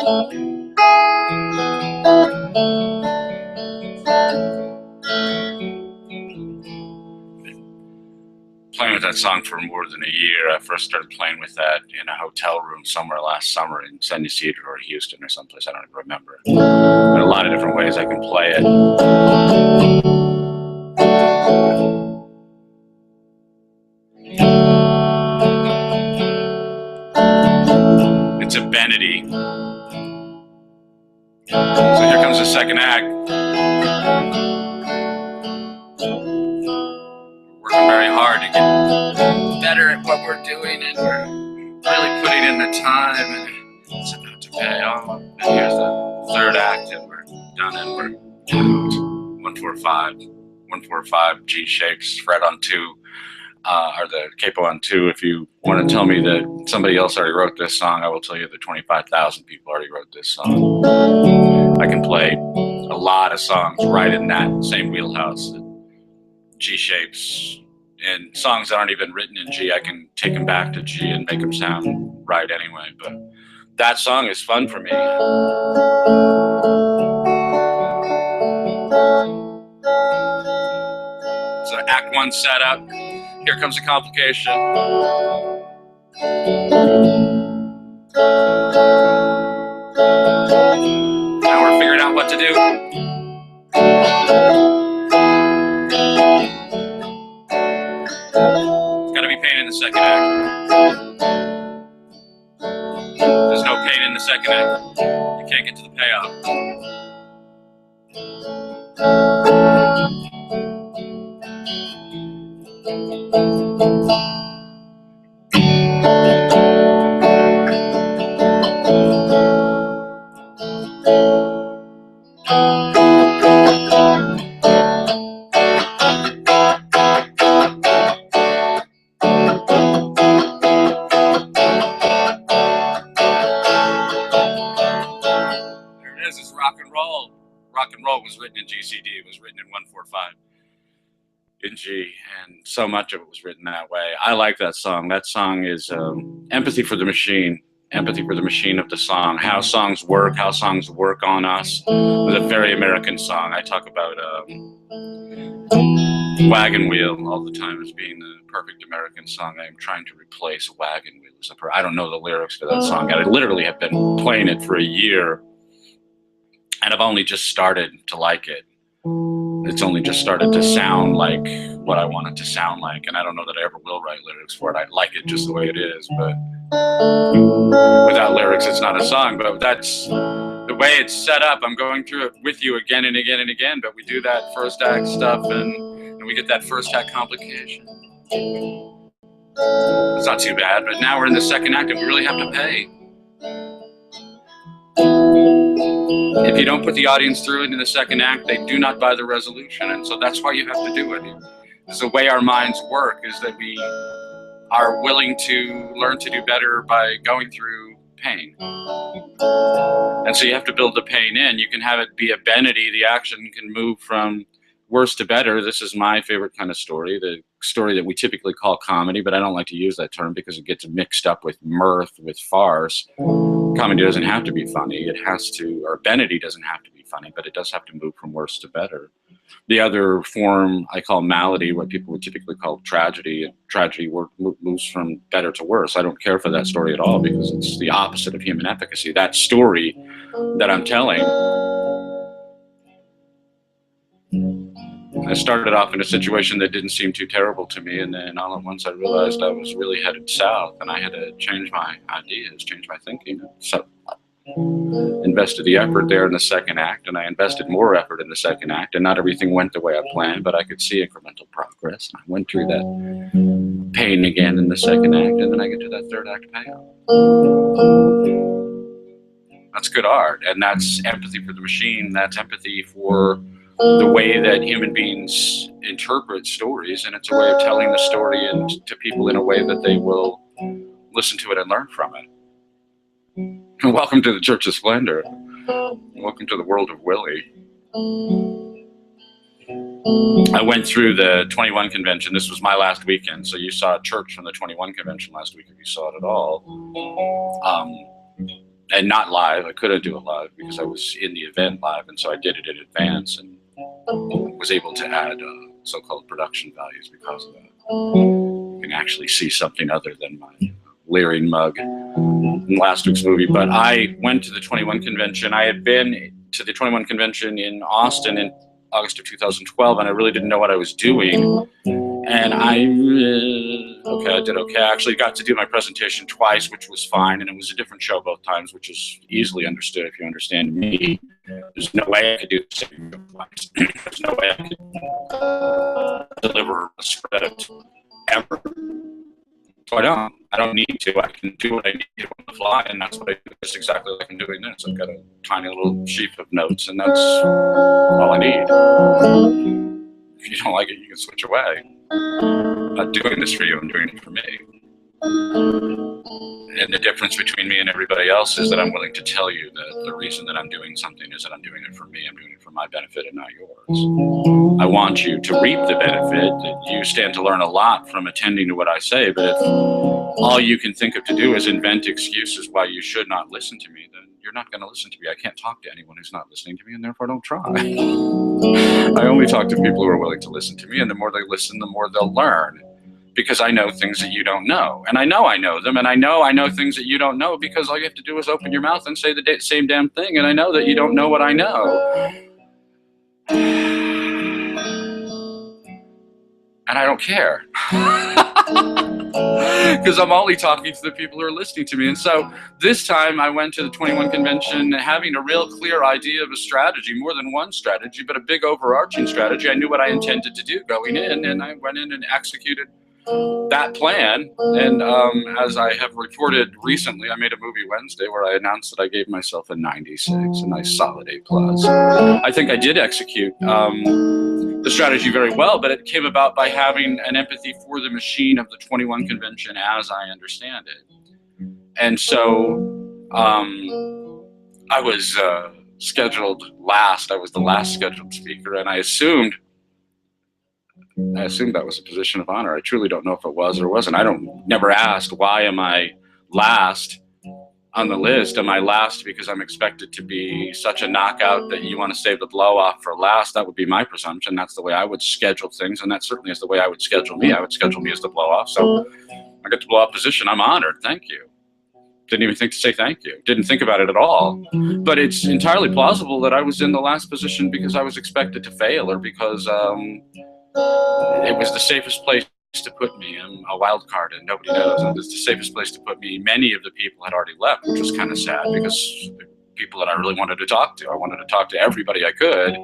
Playing with that song for more than a year. I first started playing with that in a hotel room somewhere last summer in San Ysidro or Houston or someplace. I don't even remember. There are a lot of different ways I can play it. It's a Benedy. So here comes the second act. We're working very hard to get better at what we're doing, and we're really putting in the time, and it's about to pay off. And here's the third act, and we're done, and we're out. 145, 145 G shapes, fret on 2, or the capo on 2. If you want to tell me that somebody else already wrote this song, I will tell you that 25,000 people already wrote this song. I can play a lot of songs right in that same wheelhouse. G shapes and songs that aren't even written in G, I can take them back to G and make them sound right anyway. But that song is fun for me. So Act 1 setup. Here comes the complication. Now we're figuring out what to do. Gotta be pain in the second act. There's no pain in the second act. You can't get to the payoff. It's rock and roll. Rock and roll was written in GCD. It was written in 145 in G, and so much of it was written that way. I like that song. That song is empathy for the machine. Empathy for the machine of the song. How songs work on us. It was a very American song. I talk about Wagon Wheel all the time as being the perfect American song. I am trying to replace Wagon Wheel. I don't know the lyrics to that song. I literally have been playing it for a year, and I've only just started to like it. It's only just started to sound like what I want it to sound like, and I don't know that I ever will write lyrics for it. I like it just the way it is, but without lyrics, it's not a song. But that's the way it's set up. I'm going through it with you again and again and again, but we do that first act stuff, and we get that first act complication. It's not too bad, but now we're in the second act, and we really have to pay. If you don't put the audience through it in the second act, they do not buy the resolution, and so that's why you have to do it. It's the way our minds work, is that we are willing to learn to do better by going through pain. And so you have to build the pain in. You can have it be a Benedy. The action can move from worse to better. This is my favorite kind of story, the story that we typically call comedy, but I don't like to use that term because it gets mixed up with mirth, with farce. Comedy doesn't have to be funny. It has to, or Benedy doesn't have to be funny, but it does have to move from worse to better. The other form I call malady, what people would typically call tragedy. And tragedy moves from better to worse. I don't care for that story at all because it's the opposite of human efficacy. That story that I'm telling, I started off in a situation that didn't seem too terrible to me, and then all at once I realized I was really headed south, and I had to change my ideas, change my thinking. So I invested the effort there in the second act, and I invested more effort in the second act, and not everything went the way I planned, but I could see incremental progress. I went through that pain again in the second act, and then I get to that third act payoff. That's good art, and that's empathy for the machine. That's empathy for the way that human beings interpret stories, and it's a way of telling the story and to people in a way that they will listen to it and learn from it. Welcome to the Church of Splendor. Welcome to the world of Willie. I went through the 21 convention. This was my last weekend, so you saw a church from the 21 convention last week if you saw it at all. and not live. I couldn't do it live because I was in the event live, and so I did it in advance and was able to add so-called production values because of that. You can actually see something other than my leering mug in last week's movie. But I went to the 21 convention. I had been to the 21 convention in Austin in August of 2012, and I really didn't know what I was doing. And I did okay. I actually got to do my presentation twice, which was fine, and it was a different show both times, which is easily understood if you understand me. There's no way I could do the same show twice. There's no way I could deliver a script ever. So I don't need to. I can do what I need to on the fly, and that's what I do. Just exactly like I'm doing this. I've got a tiny little sheaf of notes, and that's all I need. If you don't like it, you can switch away. I'm not doing this for you, I'm doing it for me. And the difference between me and everybody else is that I'm willing to tell you that the reason that I'm doing something is that I'm doing it for me. I'm doing it for my benefit and not yours. I want you to reap the benefit. You stand to learn a lot from attending to what I say, but if all you can think of to do is invent excuses why you should not listen to me, then you're not going to listen to me. I can't talk to anyone who's not listening to me, and therefore don't try. I only talk to people who are willing to listen to me, and the more they listen, the more they'll learn. Because I know things that you don't know. And I know them, and I know things that you don't know, because all you have to do is open your mouth and say the same damn thing, and I know that you don't know what I know. And I don't care. Because I'm only talking to the people who are listening to me. And so this time I went to the 21 convention having a real clear idea of a strategy, more than one strategy, but a big overarching strategy. I knew what I intended to do going in, and I went in and executed that plan. And as I have reported recently, I made a movie Wednesday where I announced that I gave myself a 96, a nice solid A+. I think I did execute the strategy very well, but it came about by having an empathy for the machine of the 21 convention as I understand it. And so I was scheduled last. I was the last scheduled speaker, and I assumed that was a position of honor. I truly don't know if it was or wasn't. Never asked, why am I last on the list? Am I last because I'm expected to be such a knockout that you want to save the blow off for last? That would be my presumption. That's the way I would schedule things, and that certainly is the way I would schedule me. I would schedule me as the blow off. So I get the blow off position. I'm honored. Thank you. Didn't even think to say thank you. Didn't think about it at all. But it's entirely plausible that I was in the last position because I was expected to fail, or because it was the safest place to put me. I'm a wild card and nobody knows. It was the safest place to put me. Many of the people had already left, which was kind of sad, because the people that I really wanted to talk to, I wanted to talk to everybody I could.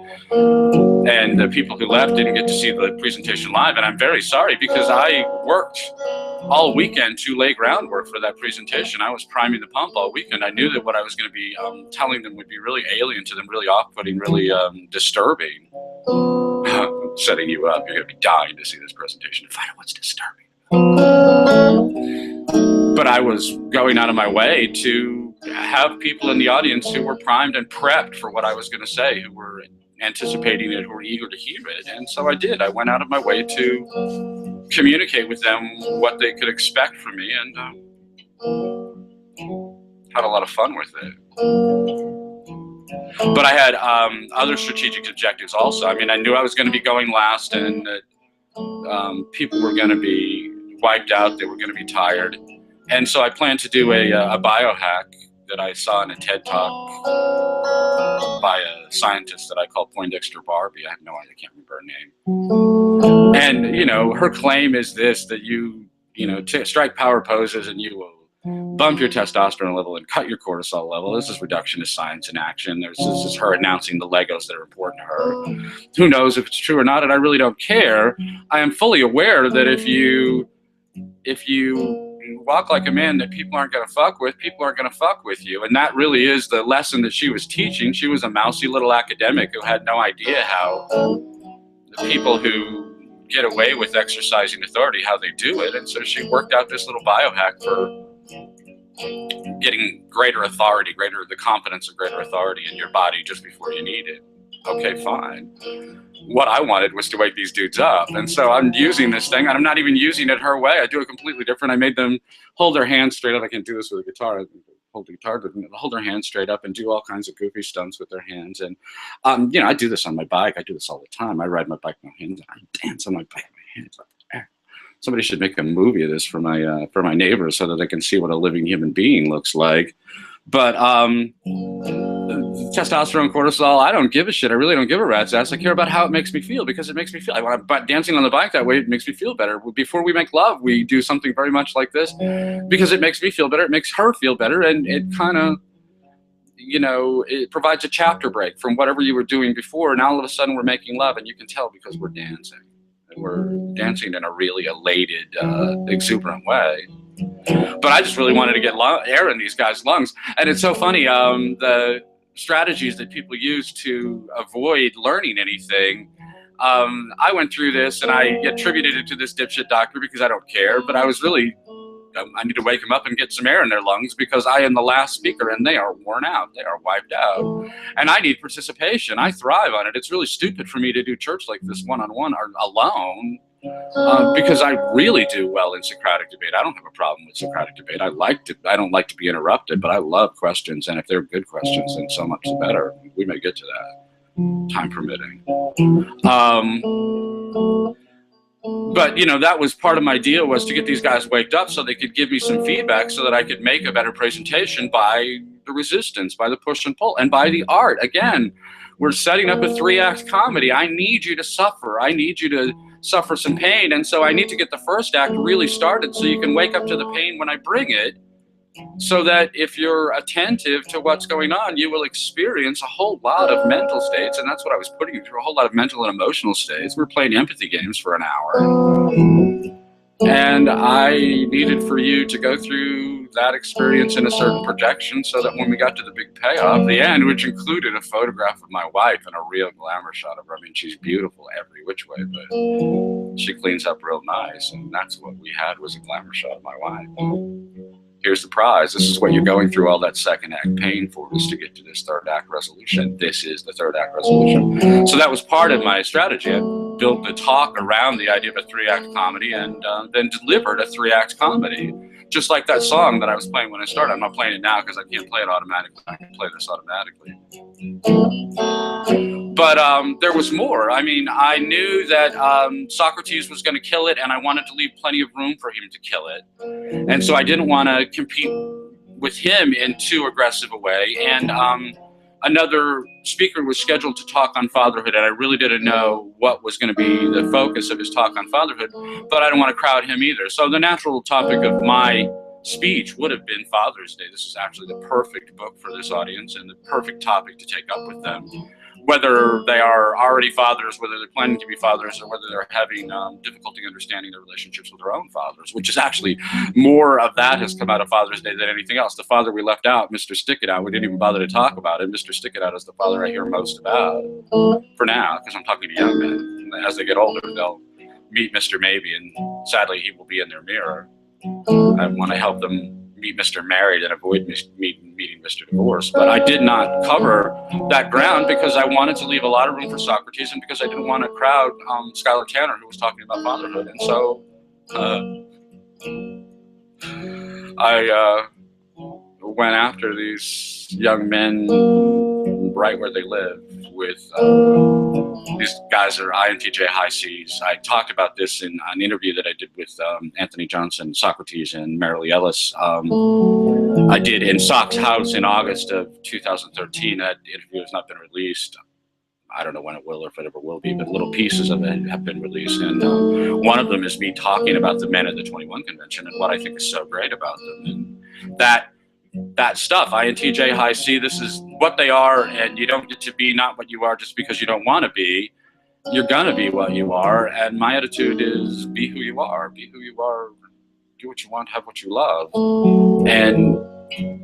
And the people who left didn't get to see the presentation live. And I'm very sorry, because I worked all weekend to lay groundwork for that presentation. I was priming the pump all weekend. I knew that what I was going to be telling them would be really alien to them, really off-putting, really disturbing. Setting you up, you're going to be dying to see this presentation and find out what's disturbing. But I was going out of my way to have people in the audience who were primed and prepped for what I was going to say, who were anticipating it, who were eager to hear it. And so I did. I went out of my way to communicate with them what they could expect from me, and had a lot of fun with it. But I had other strategic objectives also. I mean, I knew I was going to be going last, and that people were going to be wiped out. They were going to be tired. And so I planned to do a biohack that I saw in a TED Talk by a scientist that I call Poindexter Barbie. I have no idea, I can't remember her name. And, you know, her claim is this, that you strike power poses and you will bump your testosterone level and cut your cortisol level. This is reductionist science in action. This is her announcing the Legos that are important to her. Who knows if it's true or not, and I really don't care. I am fully aware that if you walk like a man that people aren't going to fuck with, people aren't going to fuck with you. And that really is the lesson that she was teaching. She was a mousy little academic who had no idea how the people who get away with exercising authority, how they do it. And so she worked out this little biohack for getting greater authority, the confidence of greater authority in your body just before you need it. Okay, fine. What I wanted was to wake these dudes up. And so I'm using this thing, and I'm not even using it her way. I do it completely different. I made them hold their hands straight up. I can't do this with a guitar. hold the guitar, but hold their hands straight up and do all kinds of goofy stunts with their hands. And, you know, I do this on my bike. I do this all the time. I ride my bike with my hands, and I dance on my bike with my hands. Somebody should make a movie of this for my neighbors so that they can see what a living human being looks like. But testosterone, cortisol, I don't give a shit. I really don't give a rat's ass. I care about how it makes me feel, because it makes me feel. When I'm dancing on the bike that way, it makes me feel better. Before we make love, we do something very much like this because it makes me feel better. It makes her feel better, and it kind of, you know, it provides a chapter break from whatever you were doing before. Now all of a sudden we're making love, and you can tell because we're dancing. And we're dancing in a really elated, exuberant way. But I just really wanted to get air in these guys' lungs. And it's so funny, the strategies that people use to avoid learning anything. I went through this, and I attributed it to this dipshit doctor because I don't care, but I was really, I need to wake them up and get some air in their lungs because I am the last speaker and they are worn out. They are wiped out. And I need participation. I thrive on it. It's really stupid for me to do church like this one-on-one or alone. Because I really do well in Socratic debate. I don't have a problem with Socratic debate. I don't like to be interrupted, but I love questions, and if they're good questions, then so much the better. We may get to that, time permitting. But, you know, that was part of my deal, was to get these guys waked up so they could give me some feedback so that I could make a better presentation by the resistance, by the push and pull, and by the art. Again, we're setting up a 3-act comedy. I need you to suffer. I need you to suffer some pain. And so I need to get the first act really started so you can wake up to the pain when I bring it, so that if you're attentive to what's going on, you will experience a whole lot of mental states. And that's what I was putting you through, a whole lot of mental and emotional states. We're playing empathy games for an hour. And I needed for you to go through that experience in a certain projection so that when we got to the big payoff, the end, which included a photograph of my wife and a real glamour shot of her. I mean, she's beautiful every which way, but she cleans up real nice. And that's what we had, was a glamour shot of my wife. Here's the prize. This is what you're going through all that second act pain for, is to get to this third act resolution. This is the third act resolution. So that was part of my strategy. I built the talk around the idea of a 3-act comedy, and then delivered a 3-act comedy. Just like that song that I was playing when I started. I'm not playing it now because I can't play it automatically. I can play this automatically. But there was more. I mean, I knew that Socrates was going to kill it, and I wanted to leave plenty of room for him to kill it. And so I didn't want to compete with him in too aggressive a way. And another speaker was scheduled to talk on fatherhood, and I really didn't know what was going to be the focus of his talk on fatherhood, but I didn't want to crowd him either. So the natural topic of my speech would have been Father's Day. This is actually the perfect book for this audience and the perfect topic to take up with them. Whether they are already fathers, whether they're planning to be fathers, or whether they're having difficulty understanding their relationships with their own fathers, which is actually more of that has come out of Father's Day than anything else. The father we left out, Mr. Stick It Out, we didn't even bother to talk about it. Mr. Stick It Out is the father I hear most about for now, because I'm talking to young men. As they get older, they'll meet Mr. Maybe, and sadly, he will be in their mirror. I want to help them meet Mr. Married and avoid meeting Mr. Divorce. But I did not cover that ground because I wanted to leave a lot of room for Socrates, and because I didn't want to crowd Skylar Tanner, who was talking about fatherhood. And so I went after these young men right where they live with these guys are INTJ high Cs. I talked about this in an interview that I did with Anthony Johnson, Socrates, and Marilee Ellis. I did in Soc's house in August of 2013. That interview has not been released. I don't know when it will or if it ever will be, but little pieces of it have been released. And one of them is me talking about the men at the 21 convention and what I think is so great about them. And that stuff, INTJ high C, this is what they are, and you don't get to be not what you are just because you don't want to be. You're going to be what you are, and my attitude is be who you are. Be who you are, do what you want, have what you love. And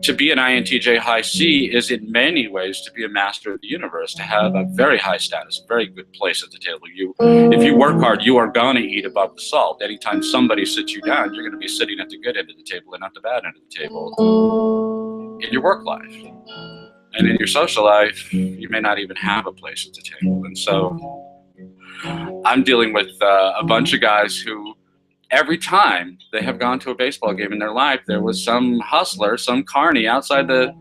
to be an INTJ high C is in many ways to be a master of the universe, to have a very high status, a very good place at the table. If you work hard, you are going to eat above the salt. Anytime somebody sits you down, you're going to be sitting at the good end of the table and not the bad end of the table in your work life. And in your social life, you may not even have a place at the table. And so I'm dealing with a bunch of guys who every time they have gone to a baseball game in their life, there was some hustler, some carny outside the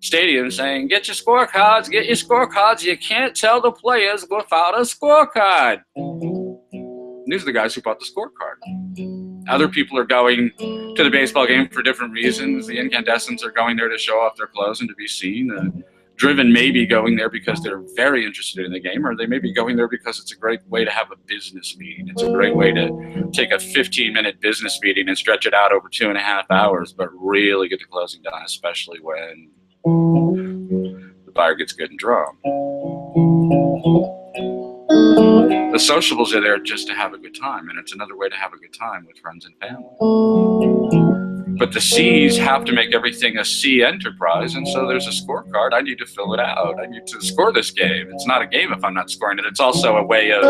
stadium saying, get your scorecards, get your scorecards. You can't tell the players without a scorecard. And these are the guys who bought the scorecard. Other people are going to the baseball game for different reasons. The incandescents are going there to show off their clothes and to be seen. The driven may be going there because they're very interested in the game, or they may be going there because it's a great way to have a business meeting. It's a great way to take a 15-minute business meeting and stretch it out over 2.5 hours, but really get the closing done, especially when the buyer gets good and drawn. The sociables are there just to have a good time, and it's another way to have a good time with friends and family. But the C's have to make everything a C enterprise, and so there's a scorecard. I need to fill it out. I need to score this game. It's not a game if I'm not scoring it. It's also a way of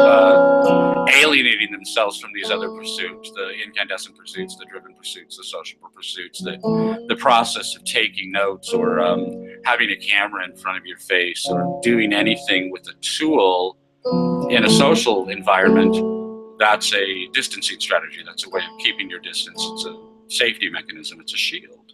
alienating themselves from these other pursuits, the incandescent pursuits, the driven pursuits, the sociable pursuits, the process of taking notes or having a camera in front of your face or doing anything with a tool in a social environment. That's a distancing strategy. That's a way of keeping your distance. It's a safety mechanism. It's a shield.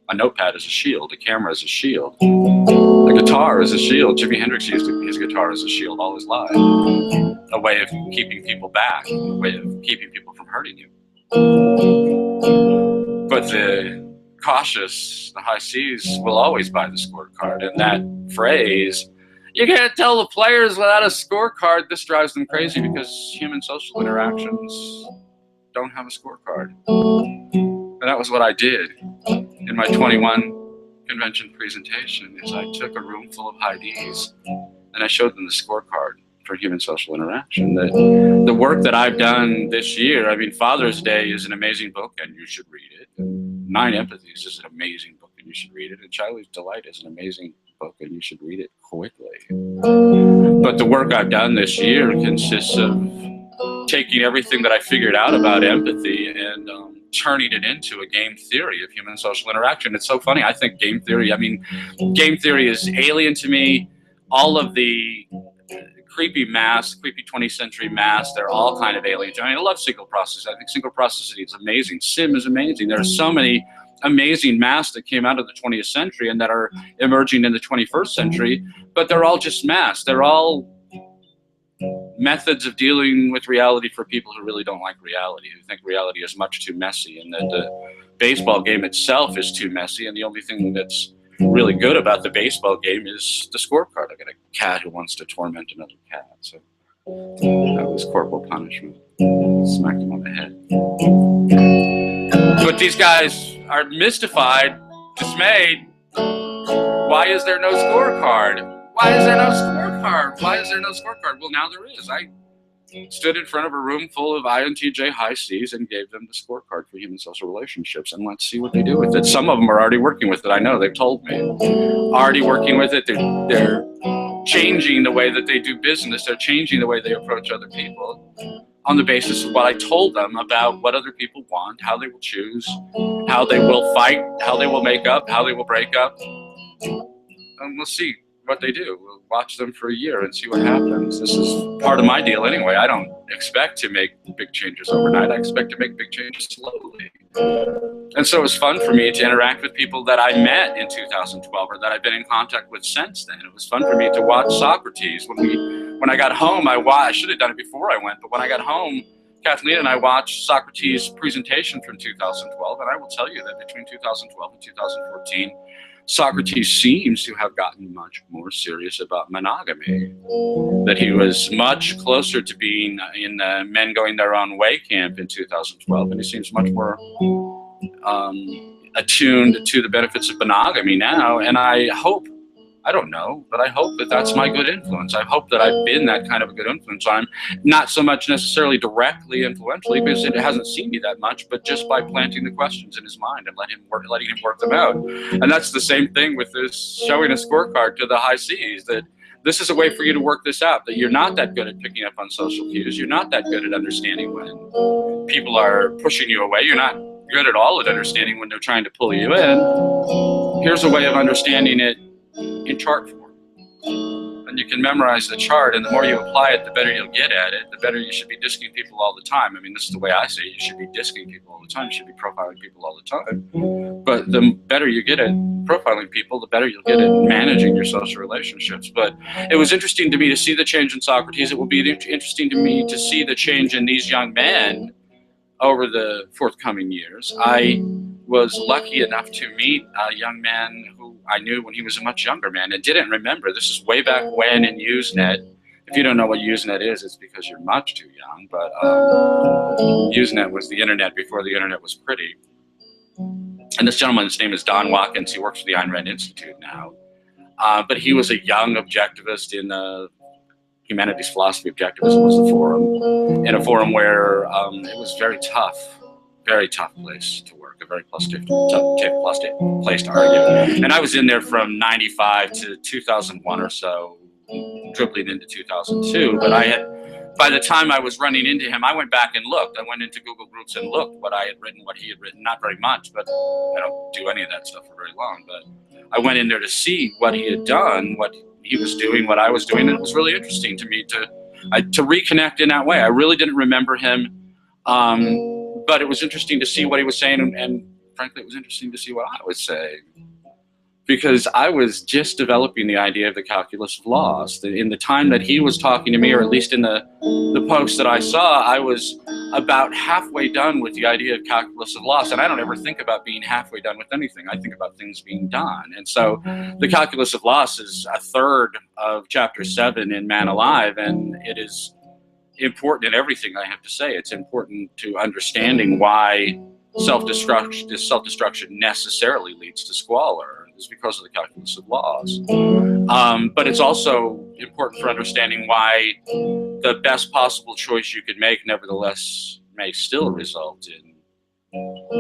A notepad is a shield. A camera is a shield. A guitar is a shield. Jimi Hendrix used his guitar as a shield all his life. A way of keeping people back. A way of keeping people from hurting you. But the cautious, the high C's, will always buy the scorecard. And that phrase, you can't tell the players without a scorecard, this drives them crazy because human social interactions don't have a scorecard. And that was what I did in my 21 convention presentation, is I took a room full of high D's and I showed them the scorecard for human social interaction. The work that I've done this year, I mean, Father's Day is an amazing book and you should read it. 9 Empathies is an amazing book and you should read it. And Child's Delight is an amazing book and you should read it quickly. But the work I've done this year consists of taking everything that I figured out about empathy and turning it into a game theory of human social interaction. It's so funny. I think game theory is alien to me. All of the creepy 20th century masks, they're all kind of alien to me. I mean, I love single processing. I think single processing is amazing. Sim is amazing. There are so many amazing masks that came out of the 20th century and that are emerging in the 21st century, but they're all just masks. They're all methods of dealing with reality for people who really don't like reality, who think reality is much too messy, and that the baseball game itself is too messy, and the only thing that's really good about the baseball game is the scorecard. I got a cat who wants to torment another cat, so that was corporal punishment. Smacked him on the head. But these guys are mystified, dismayed. Why is there no scorecard? Why is there no scorecard? Why is there no scorecard? Well, now there is. I stood in front of a room full of INTJ high C's and gave them the scorecard for human social relationships, and let's see what they do with it. Some of them are already working with it. I know, they've told me. Already working with it. They're changing the way that they do business. They're changing the way they approach other people on the basis of what I told them about what other people want, how they will choose, how they will fight, how they will make up, how they will break up. And we'll see what they do. We'll watch them for a year and see what happens. This is part of my deal anyway. I don't expect to make big changes overnight. I expect to make big changes slowly. And so it was fun for me to interact with people that I met in 2012 or that I've been in contact with since then. It was fun for me to watch Socrates. When I got home, I should have done it before I went, but when I got home, Kathleen and I watched Socrates' presentation from 2012, and I will tell you that between 2012 and 2014, Socrates seems to have gotten much more serious about monogamy, that he was much closer to being in the men going their own way camp in 2012, and he seems much more attuned to the benefits of monogamy now. And I don't know, but I hope that that's my good influence. I hope that I've been that kind of a good influence on him, not so much necessarily directly influentially, because it hasn't seen me that much, but just by planting the questions in his mind and letting him work them out. And that's the same thing with this showing a scorecard to the high C's, that this is a way for you to work this out, that you're not that good at picking up on social cues. You're not that good at understanding when people are pushing you away. You're not good at all at understanding when they're trying to pull you in. Here's a way of understanding it in chart form. And you can memorize the chart, and the more you apply it, the better you'll get at it, the better you should be disking people all the time. I mean, this is the way I say it. You should be disking people all the time. You should be profiling people all the time. But the better you get at profiling people, the better you'll get at managing your social relationships. But it was interesting to me to see the change in Socrates. It will be interesting to me to see the change in these young men over the forthcoming years. I was lucky enough to meet a young man who I knew when he was a much younger man and didn't remember. This is way back when in Usenet. If you don't know what Usenet is, it's because you're much too young. But Usenet was the internet before the internet was pretty. And this gentleman's name is Don Watkins. He works for the Ayn Rand Institute now. But he was a young objectivist in humanities philosophy. Objectivism was the forum, in a forum where it was very tough place to work, a very tough place to argue. And I was in there from 95 to 2001 or so, dribbling into 2002. But by the time I was running into him, I went back and looked. I went into Google Groups and looked what I had written, what he had written. Not very much, but I don't do any of that stuff for very long. But I went in there to see what he had done, what he was doing, what I was doing, and it was really interesting to me to reconnect in that way. I really didn't remember him, but it was interesting to see what he was saying, and frankly, it was interesting to see what I was saying, because I was just developing the idea of the calculus of loss. In the time that he was talking to me, or at least in the posts that I saw, I was about halfway done with the idea of calculus of loss. And I don't ever think about being halfway done with anything. I think about things being done. And so the calculus of loss is a third of chapter 7 in Man Alive, and it is important in everything I have to say. It's important to understanding why self-destruction necessarily leads to squalor. Is because of the calculus of loss. But it's also important for understanding why the best possible choice you could make nevertheless may still result in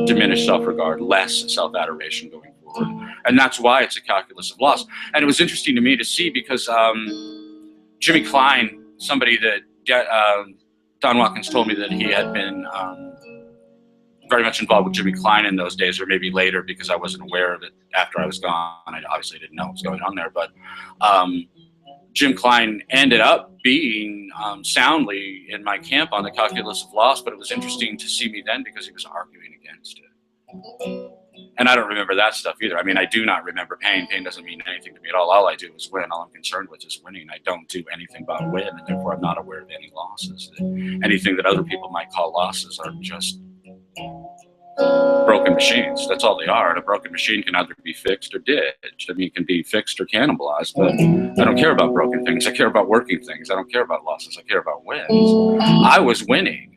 diminished self-regard, less self-adoration going forward. And that's why it's a calculus of loss. And it was interesting to me to see, because Jimmy Klein, somebody that Don Watkins told me that he had been very much involved with Jimmy Klein in those days, or maybe later, because I wasn't aware of it after I was gone. I obviously didn't know what was going on there, but Jim Klein ended up being soundly in my camp on the calculus of loss, but it was interesting to see me then because he was arguing against it. And I don't remember that stuff either. I mean, I do not remember pain. Pain doesn't mean anything to me at all. All I do is win. All I'm concerned with is winning. I don't do anything but win, and therefore I'm not aware of any losses. Anything that other people might call losses are just broken machines. That's all they are. And a broken machine can either be fixed or ditched. I mean, it can be fixed or cannibalized, but I don't care about broken things. I care about working things. I don't care about losses. I care about wins. I was winning.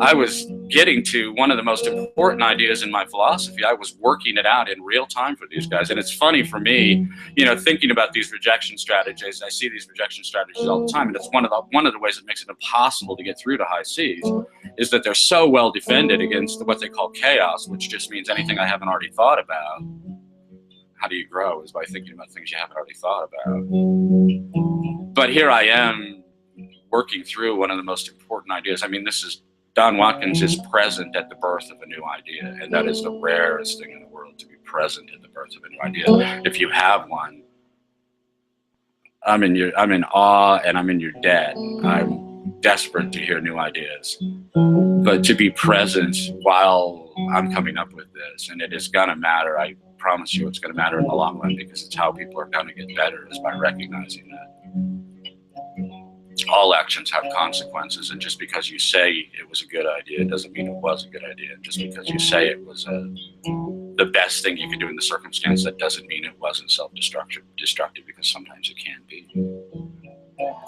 I was getting to one of the most important ideas in my philosophy. I was working it out in real time for these guys. And it's funny for me, thinking about these rejection strategies. I see these rejection strategies all the time. And it's one of the ways that makes it impossible to get through to high C's is that they're so well defended against what they call chaos, which just means anything I haven't already thought about. How do you grow is by thinking about things you haven't already thought about. But here I am working through one of the most important ideas. I mean, Don Watkins is present at the birth of a new idea, and that is the rarest thing in the world, to be present at the birth of a new idea. If you have one, I'm in awe and I'm in your debt. I'm desperate to hear new ideas, but to be present while I'm coming up with this, and it is gonna matter. I promise you, it's gonna matter in the long run, because it's how people are gonna get better, is by recognizing that all actions have consequences, and just because you say it was a good idea, it doesn't mean it was a good idea. And just because you say it was the best thing you could do in the circumstance, that doesn't mean it wasn't self-destructive, because sometimes it can be.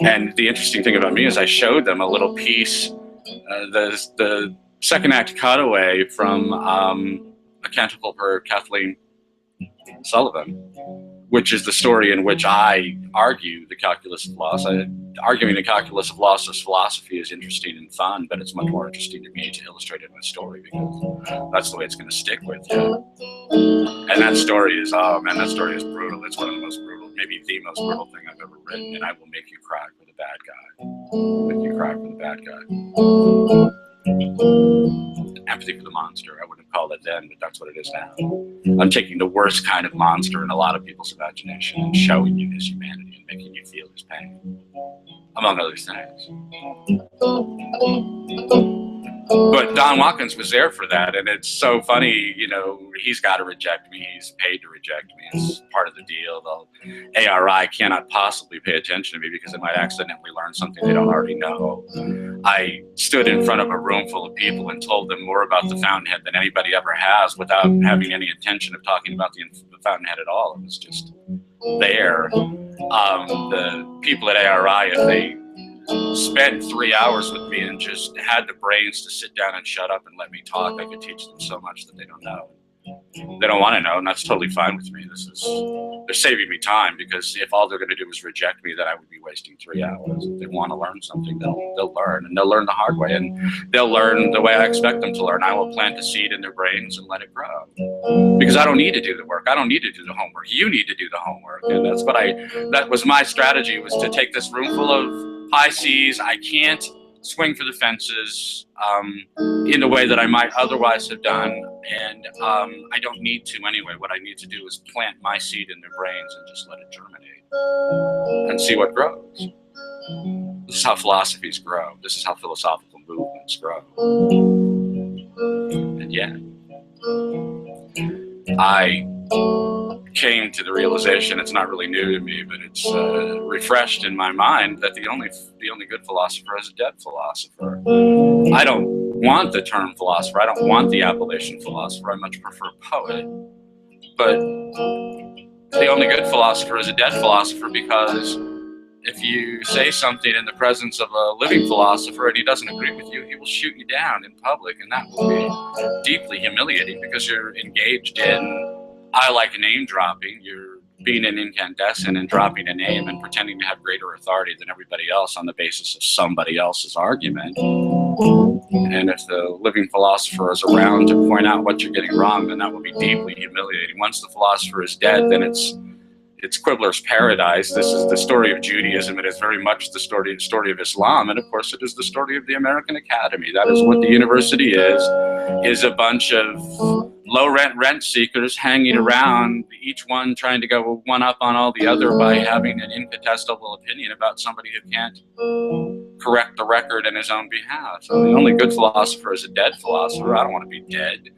And the interesting thing about me is I showed them a little piece, the second act cutaway from A Canticle for Kathleen Sullivan, which is the story in which I argue the calculus of loss. Arguing the calculus of loss as philosophy is interesting and fun, but it's much more interesting to me to illustrate it in a story, because that's the way it's going to stick with you. And that story is, brutal. It's one of the most brutal, maybe the most brutal thing I've ever written, and I will make you cry for the bad guy. Make you cry for the bad guy. Empathy for the monster. I wouldn't have called it then, but that's what it is now. I'm taking the worst kind of monster in a lot of people's imagination and showing you his humanity and making you feel his pain, among other things. But Don Watkins was there for that, and it's so funny, you know, he's got to reject me. He's paid to reject me. It's part of the deal. The ARI cannot possibly pay attention to me because they might accidentally learn something they don't already know. I stood in front of a room full of people and told them more about the Fountainhead than anybody ever has without having any intention of talking about the Fountainhead at all. It was just there. The people at ARI, if they spent 3 hours with me and just had the brains to sit down and shut up and let me talk, I could teach them so much that they don't know. They don't want to know, and that's totally fine with me. They're saving me time, because if all they're going to do is reject me, then I would be wasting 3 hours. If they want to learn something, they'll learn, and they'll learn the hard way, and they'll learn the way I expect them to learn. I will plant a seed in their brains and let it grow, because I don't need to do the work. I don't need to do the homework. You need to do the homework, and that was my strategy, was to take this room full of high C's. I can't swing for the fences in the way that I might otherwise have done, and I don't need to anyway. What I need to do is plant my seed in their brains and just let it germinate and see what grows. This is how philosophies grow. This is how philosophical movements grow. And yet, I came to the realization, it's not really new to me, but it's refreshed in my mind, that the only good philosopher is a dead philosopher. I don't want the term philosopher. I don't want the appellation philosopher. I much prefer poet. But the only good philosopher is a dead philosopher, because if you say something in the presence of a living philosopher and he doesn't agree with you, he will shoot you down in public, and that will be deeply humiliating, because you're engaged in, I like name dropping. You're being an incandescent and dropping a name and pretending to have greater authority than everybody else on the basis of somebody else's argument. And if the living philosopher is around to point out what you're getting wrong, then that will be deeply humiliating. Once the philosopher is dead, then it's Quibbler's paradise. This is the story of Judaism. It is very much the story of Islam, and of course it is the story of the American Academy. That is what the university is a bunch of low rent seekers hanging around, each one trying to go one up on all the other by having an incontestable opinion about somebody who can't correct the record in his own behalf. So the only good philosopher is a dead philosopher. I don't want to be dead.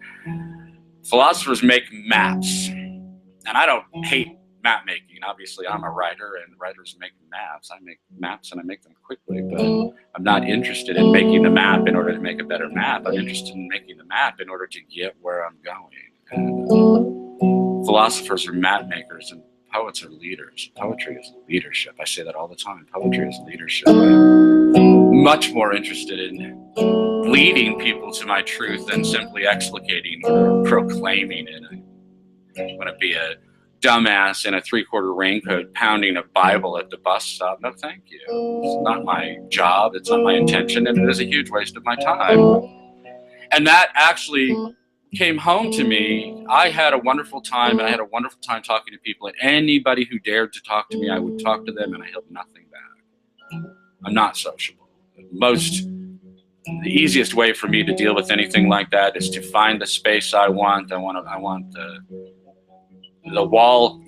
Philosophers make maps, and I don't hate map making. Obviously, I'm a writer, and writers make maps. I make maps, and I make them quickly, but I'm not interested in making the map in order to make a better map. I'm interested in making the map in order to get where I'm going. And philosophers are map makers, and poets are leaders. Poetry is leadership. I say that all the time. Poetry is leadership. I'm much more interested in leading people to my truth than simply explicating or proclaiming it. I want to be a dumbass in a 3/4 raincoat pounding a Bible at the bus stop. No, thank you. It's not my job. It's not my intention, and it is a huge waste of my time. And that actually came home to me. I had a wonderful time, and I had a wonderful time talking to people, and anybody who dared to talk to me, I would talk to them, and I held nothing back. I'm not sociable. The easiest way for me to deal with anything like that is to find the space I want. I want the wall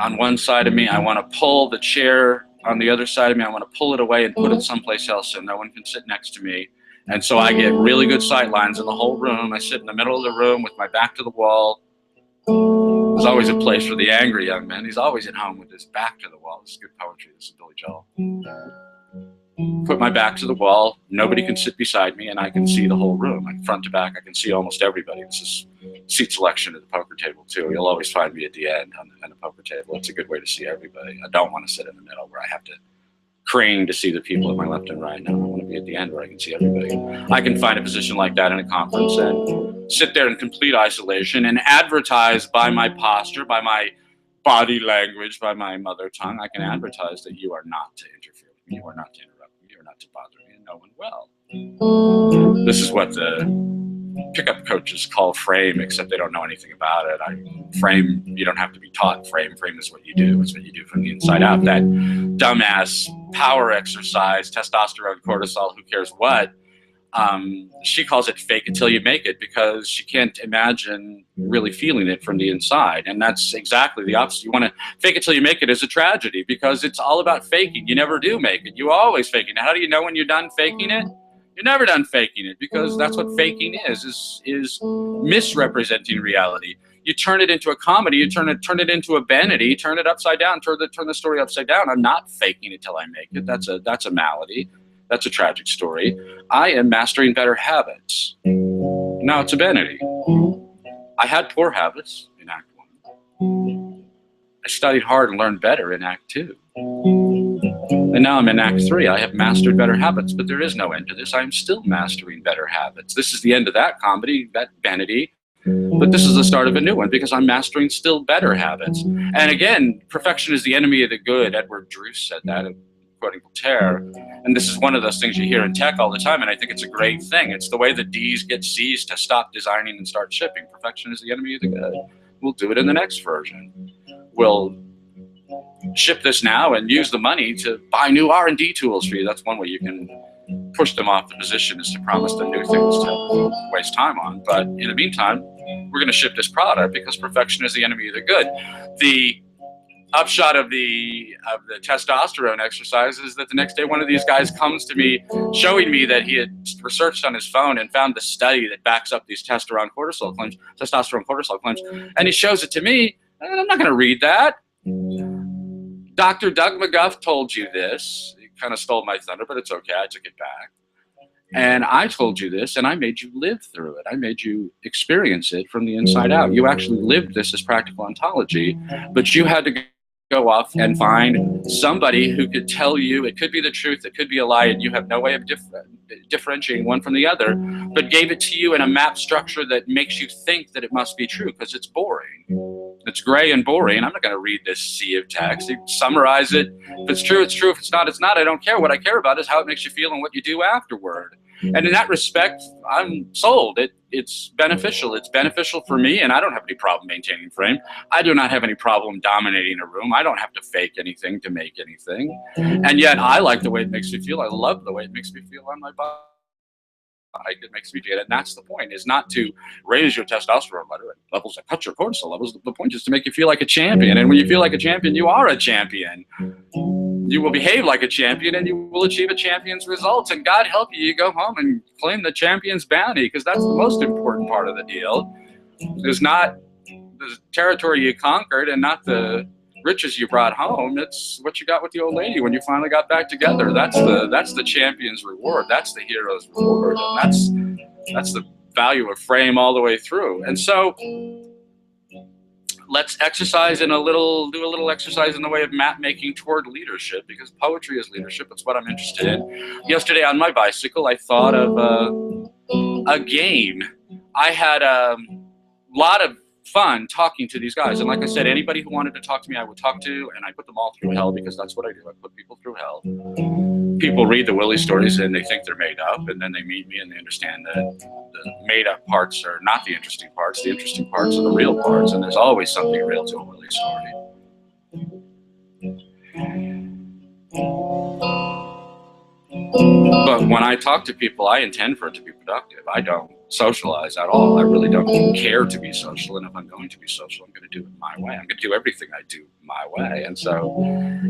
on one side of me. I want to pull the chair on the other side of me. I want to pull it away and put it someplace else so no one can sit next to me. And so I get really good sight lines in the whole room. I sit in the middle of the room with my back to the wall. There's always a place for the angry young man. He's always at home with his back to the wall. This is good poetry. This is Billy Joel. Put my back to the wall. Nobody can sit beside me, and I can see the whole room, like front to back. I can see almost everybody. This is seat selection at the poker table too. You'll always find me at the end on the poker table. It's a good way to see everybody. I don't want to sit in the middle where I have to crane to see the people at my left and right. No, I want to be at the end where I can see everybody. I can find a position like that in a conference and sit there in complete isolation and advertise by my posture, by my body language, by my mother tongue. I can advertise that you are not to interfere with me, you are not to interrupt me, you are not to bother me, and no one will. This is what the pickup coaches call frame, except they don't know anything about it. Frame, you don't have to be taught frame. Frame is what you do. It's what you do from the inside out. That dumbass power exercise, testosterone, cortisol, who cares what, She calls it fake it till you make it, because she can't imagine really feeling it from the inside. And that's exactly the opposite. You want to fake it till you make it is a tragedy, because it's all about faking. You never do make it. You always faking it. How do you know when you're done faking it? You're never done faking it, because that's what faking is misrepresenting reality. You turn it into a comedy, you turn it into a vanity, turn it upside down, turn the story upside down. I'm not faking it till I make it. That's a malady. That's a tragic story. I am mastering better habits. Now it's a vanity. I had poor habits in Act 1. I studied hard and learned better in Act 2. And now I'm in Act 3. I have mastered better habits, but there is no end to this. I am still mastering better habits. This is the end of that comedy, that vanity. But this is the start of a new one, because I'm mastering still better habits. And again, perfection is the enemy of the good. Edward Druce said that, quoting Voltaire. And this is one of those things you hear in tech all the time, and I think it's a great thing. It's the way the D's get C's to stop designing and start shipping. Perfection is the enemy of the good. We'll do it in the next version. We'll ship this now and use the money to buy new R&D tools for you. That's one way you can push them off the position, is to promise them new things to waste time on. But in the meantime, we're going to ship this product, because perfection is the enemy of the good. The upshot of the testosterone exercise is that the next day one of these guys comes to me showing me that he had researched on his phone and found the study that backs up these testosterone cortisol claims, and he shows it to me, and I'm not going to read that. Dr. Doug McGuff told you this. He kind of stole my thunder, but it's okay. I took it back. And I told you this, and I made you live through it. I made you experience it from the inside out. You actually lived this as practical ontology, but you had to go off and find somebody who could tell you it could be the truth, it could be a lie, and you have no way of differentiating one from the other, but gave it to you in a map structure that makes you think that it must be true, because it's boring. It's gray and boring. I'm not going to read this sea of text. You summarize it. If it's true, it's true. If it's not, it's not. I don't care. What I care about is how it makes you feel and what you do afterward. And in that respect, I'm sold. It's beneficial. It's beneficial for me, and I don't have any problem maintaining frame. I do not have any problem dominating a room. I don't have to fake anything to make anything. And yet, I like the way it makes me feel. I love the way it makes me feel on my body. It makes me feel, and that's the point, is not to raise your testosterone levels that cut your cortisol levels. The point is to make you feel like a champion. And when you feel like a champion, you are a champion. You will behave like a champion, and you will achieve a champion's results. And God help you, you go home and claim the champion's bounty, because that's the most important part of the deal. It's not the territory you conquered and not the riches you brought home. It's what you got with the old lady when you finally got back together. That's the champion's reward. That's the hero's reward. And that's the value of frame all the way through. And so let's exercise do a little exercise in the way of map making toward leadership, because poetry is leadership. It's what I'm interested in. Yesterday on my bicycle, I thought of a game. I had a lot of fun talking to these guys, and like I said, anybody who wanted to talk to me, I would talk to, and I put them all through hell, because that's what I do. I put people through hell. People read the Willie stories and they think they're made up, and then they meet me and they understand that the made up parts are not the interesting parts. The interesting parts are the real parts, and there's always something real to a Willie story. But when I talk to people, I intend for it to be productive. I don't socialize at all. I really don't care to be social, and if I'm going to be social, I'm going to do it my way. I'm going to do everything I do my way. And so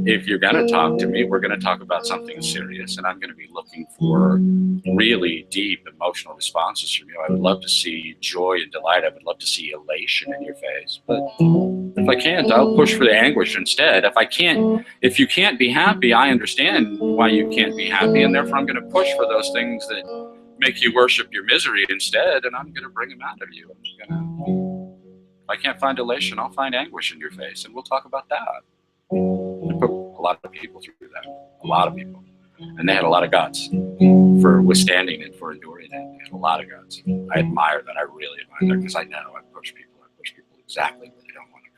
if you're going to talk to me, we're going to talk about something serious, and I'm going to be looking for really deep emotional responses from you. I would love to see joy and delight. I would love to see elation in your face. But if I can't, I'll push for the anguish instead. If you can't be happy, I understand why you can't be happy, and therefore I'm going to push for those things that make you worship your misery instead, and I'm going to bring them out of you. If I can't find elation, I'll find anguish in your face, and we'll talk about that. I put a lot of people through that, a lot of people, and they had a lot of guts for withstanding it, for enduring it. They had a lot of guts. I admire that. I really admire that, because I know I push people exactly where they don't want to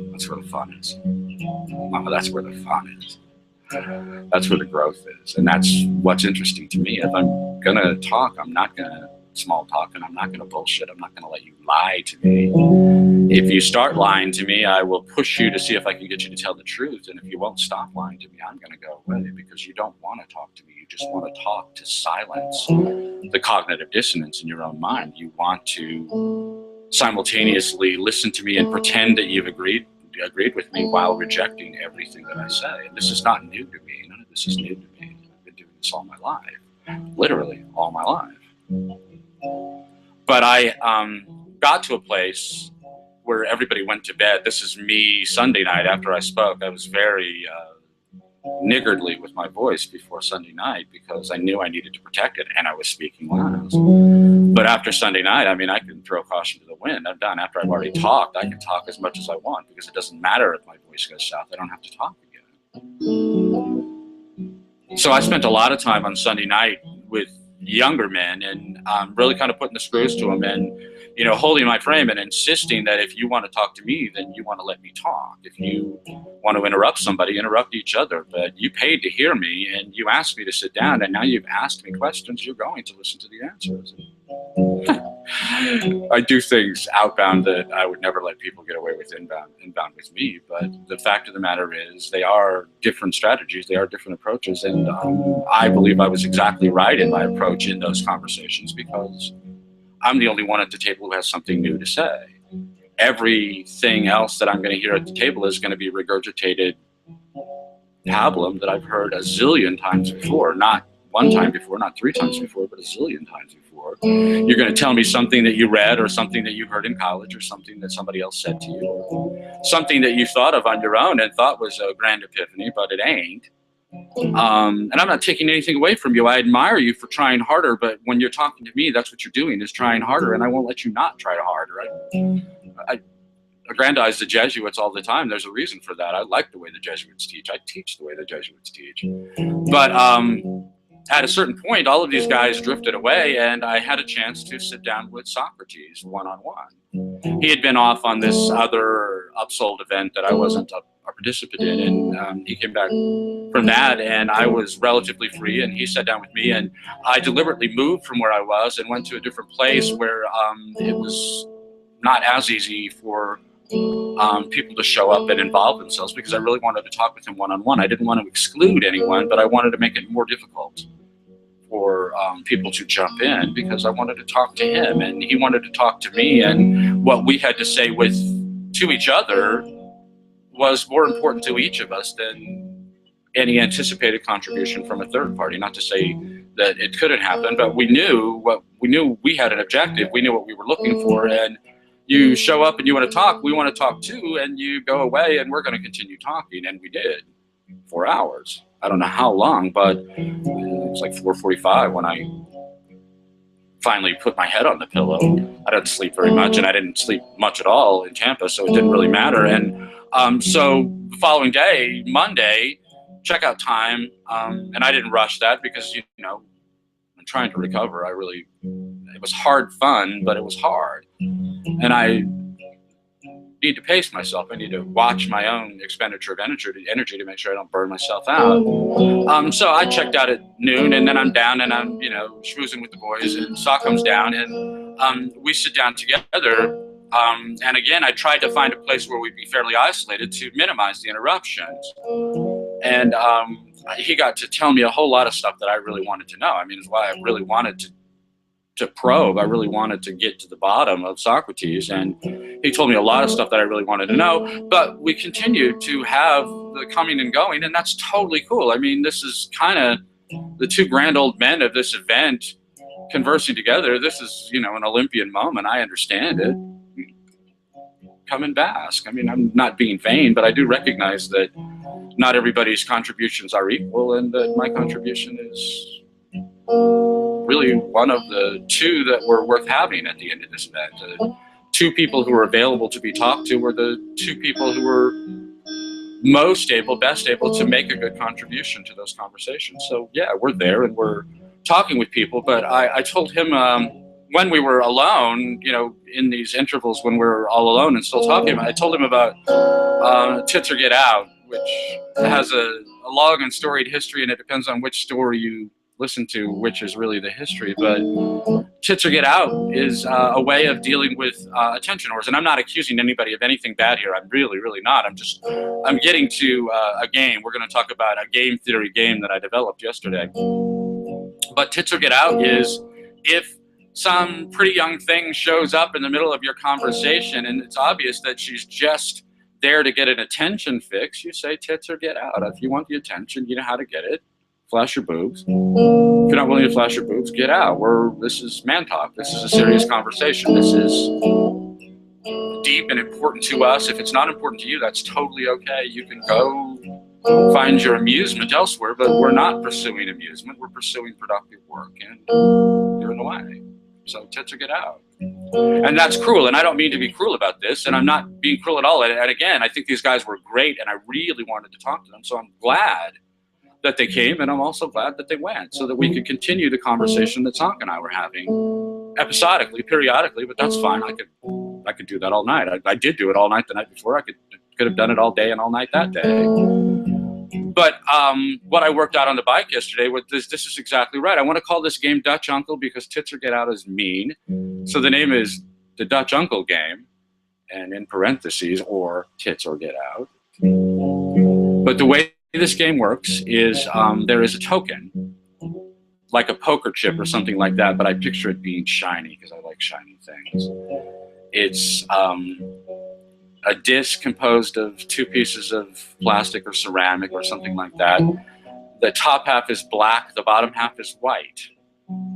go. That's where the fun is. Mama, that's where the fun is. That's where the growth is, and that's what's interesting to me. If I'm gonna talk, I'm not gonna small talk, and I'm not going to bullshit. I'm not going to let you lie to me. If you start lying to me, I will push you to see if I can get you to tell the truth. And if you won't stop lying to me, I'm going to go away, because you don't want to talk to me. You just want to talk to silence the cognitive dissonance in your own mind. You want to simultaneously listen to me and pretend that you've agreed with me while rejecting everything that I say. And this is not new to me. None of this is new to me. I've been doing this all my life, literally all my life. But I got to a place where everybody went to bed. This is me Sunday night after I spoke. I was very niggardly with my voice before Sunday night, because I knew I needed to protect it, and I was speaking loud. But after Sunday night, I mean, I can throw caution to the wind. I'm done. After I've already talked, I can talk as much as I want, because it doesn't matter if my voice goes south. I don't have to talk again. So I spent a lot of time on Sunday night with younger men, and really kind of putting the screws to them, and holding my frame and insisting that if you want to talk to me, then you want to let me talk. If you want to interrupt somebody, interrupt each other. But you paid to hear me, and you asked me to sit down, and now you've asked me questions. You're going to listen to the answers. I do things outbound that I would never let people get away with inbound with me. But the fact of the matter is, they are different strategies. They are different approaches. And I believe I was exactly right in my approach in those conversations, because I'm the only one at the table who has something new to say. Everything else that I'm going to hear at the table is going to be regurgitated pablum that I've heard a zillion times before. Not one time before, not 3 times before, but a zillion times before. You're going to tell me something that you read, or something that you heard in college, or something that somebody else said to you, or something that you thought of on your own and thought was a grand epiphany, but it ain't. And I'm not taking anything away from you. I admire you for trying harder, but when you're talking to me, that's what you're doing, is trying harder, and I won't let you not try harder. I aggrandize the Jesuits all the time. There's a reason for that. I like the way the Jesuits teach. I teach the way the Jesuits teach. But at a certain point, all of these guys drifted away, and I had a chance to sit down with Socrates one-on-one. He had been off on this other upsold event that I wasn't a participant in, and he came back from that, and I was relatively free, and he sat down with me, and I deliberately moved from where I was and went to a different place where it was not as easy for people to show up and involve themselves, because I really wanted to talk with him one-on-one. I didn't want to exclude anyone, but I wanted to make it more difficult for people to jump in, because I wanted to talk to him, and he wanted to talk to me, and what we had to say to each other was more important to each of us than any anticipated contribution from a third party. Not to say that it couldn't happen, but we knew we had an objective. We knew what we were looking for, and you show up and you want to talk, we want to talk too, and you go away, and we're going to continue talking, and we did 4 hours. I don't know how long, but it was like 4:45 when I finally put my head on the pillow. I didn't sleep very much, and I didn't sleep much at all in Tampa, so it didn't really matter. And so the following day, Monday, checkout time, and I didn't rush that, because I'm trying to recover. It was hard fun, but it was hard, and I need to pace myself. I need to watch my own expenditure of energy to make sure I don't burn myself out. So I checked out at noon, and then I'm down, and I'm schmoozing with the boys, and Saw comes down, and we sit down together. And again, I tried to find a place where we'd be fairly isolated to minimize the interruptions. And he got to tell me a whole lot of stuff that I really wanted to know. I mean, it's why I really wanted to probe. I really wanted to get to the bottom of Socrates, and he told me a lot of stuff that I really wanted to know. But we continued to have the coming and going, and that's totally cool. I mean, this is kind of the 2 grand old men of this event conversing together. This is, an Olympian moment. I understand it. Come and bask. I mean, I'm not being vain, but I do recognize that not everybody's contributions are equal, and that my contribution is really one of the 2 that were worth having at the end of this event. 2 people who were available to be talked to were the 2 people who were best able to make a good contribution to those conversations. So yeah, we're there and we're talking with people, but I told him when we were alone, in these intervals when we're all alone and still talking, I told him about Tits or Get Out, which has a long and storied history, and it depends on which story you listen to which is really the history, but Tits or Get Out is a way of dealing with attention whores. And I'm not accusing anybody of anything bad here. I'm really not. I'm getting to a game. We're going to talk about a game theory game that I developed yesterday. But Tits or Get Out is if some pretty young thing shows up in the middle of your conversation and it's obvious that she's just there to get an attention fix, you say tits or get out. If you want the attention, you know how to get it. Flash your boobs. If you're not willing to flash your boobs, get out. This is man talk. This is a serious conversation. This is deep and important to us. If it's not important to you, that's totally okay. You can go find your amusement elsewhere, but we're not pursuing amusement. We're pursuing productive work, and you're in the way. So tits or get out. And that's cruel, and I don't mean to be cruel about this, and I'm not being cruel at all. And again, I think these guys were great, and I really wanted to talk to them, so I'm glad that they came, and I'm also glad that they went, so that we could continue the conversation that Swann and I were having episodically, periodically, but that's fine. I could do that all night. I did do it all night the night before. I could have done it all day and all night that day. But what I worked out on the bike yesterday was this is exactly right. I want to call this game Dutch Uncle because tits or get out is mean. So the name is the Dutch Uncle game, and in parentheses, or tits or get out. But the way this game works is there is a token, like a poker chip or something like that, but I picture it being shiny because I like shiny things. It's a disc composed of two pieces of plastic or ceramic or something like that. The top half is black, the bottom half is white.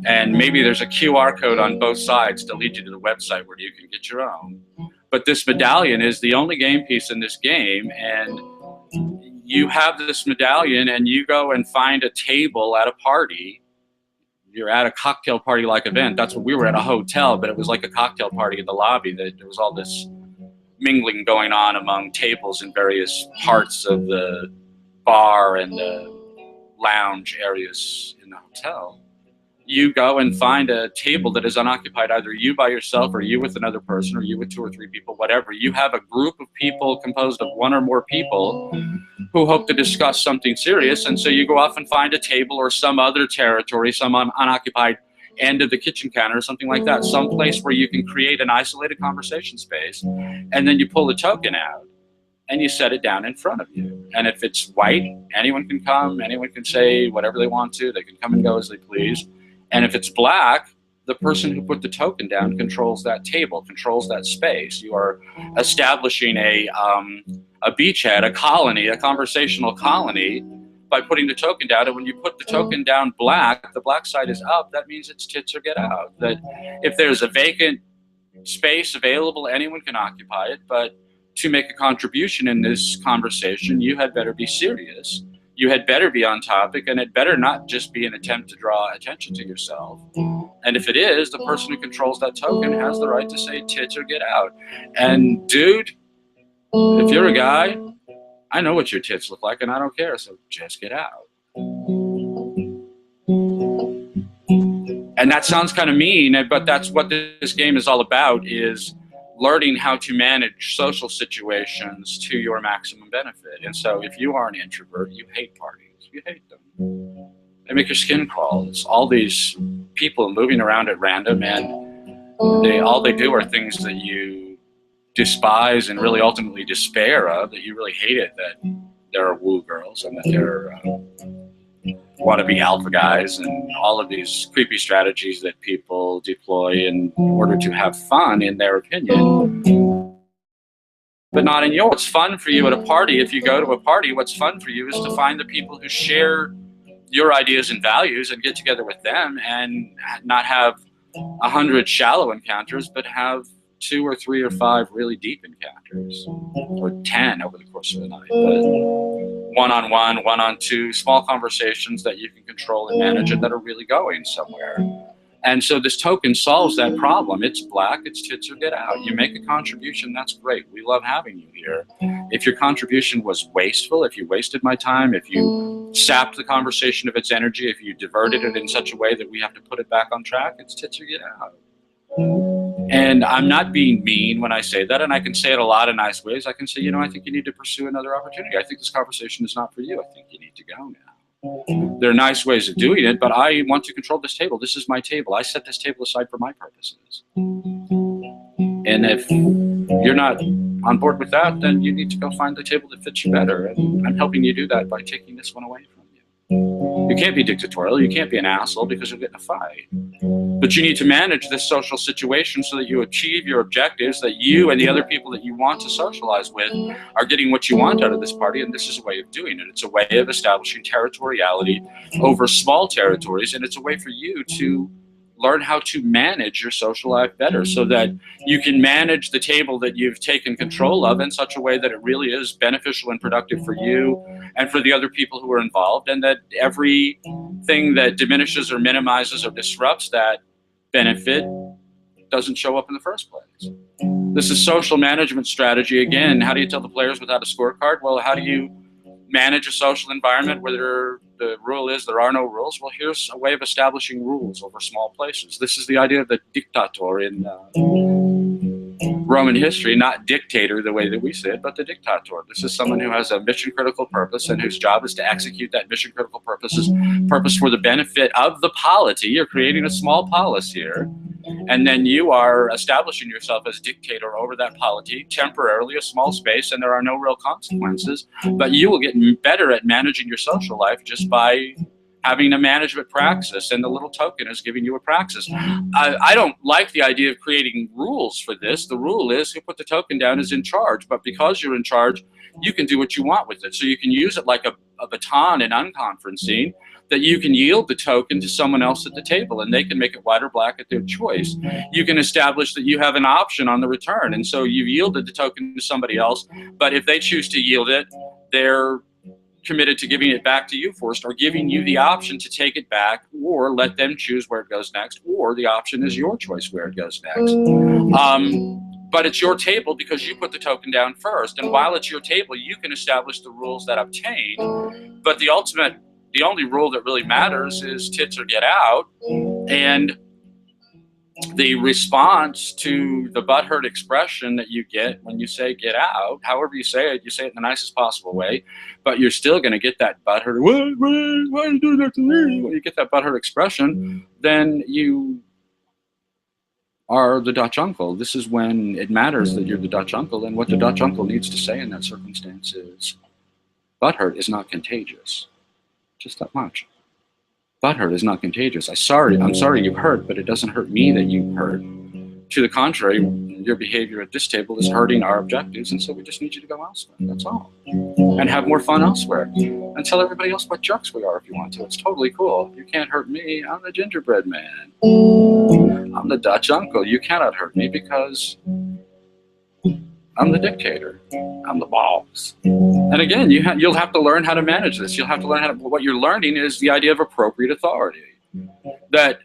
And maybe there's a QR code on both sides to lead you to the website where you can get your own. But this medallion is the only game piece in this game, and you have this medallion and you go and find a table at a party. You're at a cocktail party-like event. That's what we were at, a hotel, but it was like a cocktail party in the lobby. There was all this mingling going on among tables in various parts of the bar and the lounge areas in the hotel. You go and find a table that is unoccupied, either you by yourself or you with another person or you with two or three people, whatever. You have a group of people composed of one or more people who hope to discuss something serious, and so you go off and find a table or some other territory, some unoccupied end of the kitchen counter or something like that, some place where you can create an isolated conversation space, and then you pull the token out and you set it down in front of you. And if it's white, anyone can come, anyone can say whatever they want to, they can come and go as they please. And if it's black, the person who put the token down controls that table, controls that space. You are establishing a beachhead, a colony, a conversational colony, by putting the token down. And when you put the token down black, the black side is up, that means it's tits or get out. That if there's a vacant space available, anyone can occupy it, but to make a contribution in this conversation, you had better be serious. You had better be on topic, and it better not just be an attempt to draw attention to yourself. And if it is, the person who controls that token has the right to say tits or get out. And dude, if you're a guy, I know what your tits look like and I don't care, so just get out. And that sounds kind of mean, but that's what this game is all about, is learning how to manage social situations to your maximum benefit. And so if you are an introvert, you hate parties, you hate them. They make your skin crawl. It's all these people moving around at random, and all they do are things that you despise and really ultimately despair of, that you really hate it, that there are woo girls and that there wannabe alpha guys and all of these creepy strategies that people deploy in order to have fun, in their opinion, but not in yours. What's fun for you at a party, if you go to a party, what's fun for you is to find the people who share your ideas and values and get together with them and not have 100 shallow encounters, but have 2 or 3 or 5 really deep encounters, or 10 over the course of the night. But one-on-one, one-on-two, small conversations that you can control and manage and that are really going somewhere. And so this token solves that problem. It's black, it's tits or get out. You make a contribution, that's great. We love having you here. If your contribution was wasteful, if you wasted my time, if you sapped the conversation of its energy, if you diverted it in such a way that we have to put it back on track, it's tits or get out. And I'm not being mean when I say that, and I can say it a lot of nice ways. I can say, I think you need to pursue another opportunity. I think this conversation is not for you. I think you need to go now. There are nice ways of doing it, but I want to control this table. This is my table. I set this table aside for my purposes. And if you're not on board with that, then you need to go find the table that fits you better. And I'm helping you do that by taking this one away from you. You can't be dictatorial. You can't be an asshole because you'll get in a fight. But you need to manage this social situation so that you achieve your objectives, that you and the other people that you want to socialize with are getting what you want out of this party, and this is a way of doing it. It's a way of establishing territoriality over small territories, and it's a way for you to learn how to manage your social life better so that you can manage the table that you've taken control of in such a way that it really is beneficial and productive for you and for the other people who are involved, and that everything that diminishes or minimizes or disrupts that benefit doesn't show up in the first place. This is social management strategy. Again, how do you tell the players without a scorecard? Well, how do you manage a social environment where the rule is there are no rules? Well, here's a way of establishing rules over small places. This is the idea of the dictator in Roman history, not dictator the way that we say it, but the dictator. This is someone who has a mission critical purpose and whose job is to execute that mission critical purpose for the benefit of the polity. You're creating a small polis here, and then you are establishing yourself as dictator over that polity, temporarily, a small space, and there are no real consequences. But you will get better at managing your social life just by having a management praxis, and the little token is giving you a praxis. I don't like the idea of creating rules for this. The rule is who put the token down is in charge, but because you're in charge, you can do what you want with it. So you can use it like a baton in unconferencing, that you can yield the token to someone else at the table and they can make it white or black at their choice. You can establish that you have an option on the return, and so you've yielded the token to somebody else, but if they choose to yield it, they're committed to giving it back to you first, or giving you the option to take it back, or let them choose where it goes next, or the option is your choice where it goes next. But it's your table because you put the token down first, and while it's your table, you can establish the rules that obtain, but the only rule that really matters is tits or get out, and the response to the butthurt expression that you get when you say get out, however you say it in the nicest possible way, but you're still going to get that butthurt, why are you doing that to me? When you get that butthurt expression, then you are the Dutch uncle. This is when it matters that you're the Dutch uncle, and what the Dutch uncle needs to say in that circumstance is, butthurt is not contagious. Just that much. Butthurt is not contagious. I'm sorry you hurt, but it doesn't hurt me that you hurt. To the contrary, your behavior at this table is hurting our objectives, and so we just need you to go elsewhere. That's all. And have more fun elsewhere. And tell everybody else what jerks we are if you want to. It's totally cool. You can't hurt me. I'm the gingerbread man. I'm the Dutch uncle. You cannot hurt me because I'm the dictator. I'm the boss. And again, you'll have to learn how to manage this. You'll have to learn how to, what you're learning is the idea of appropriate authority. That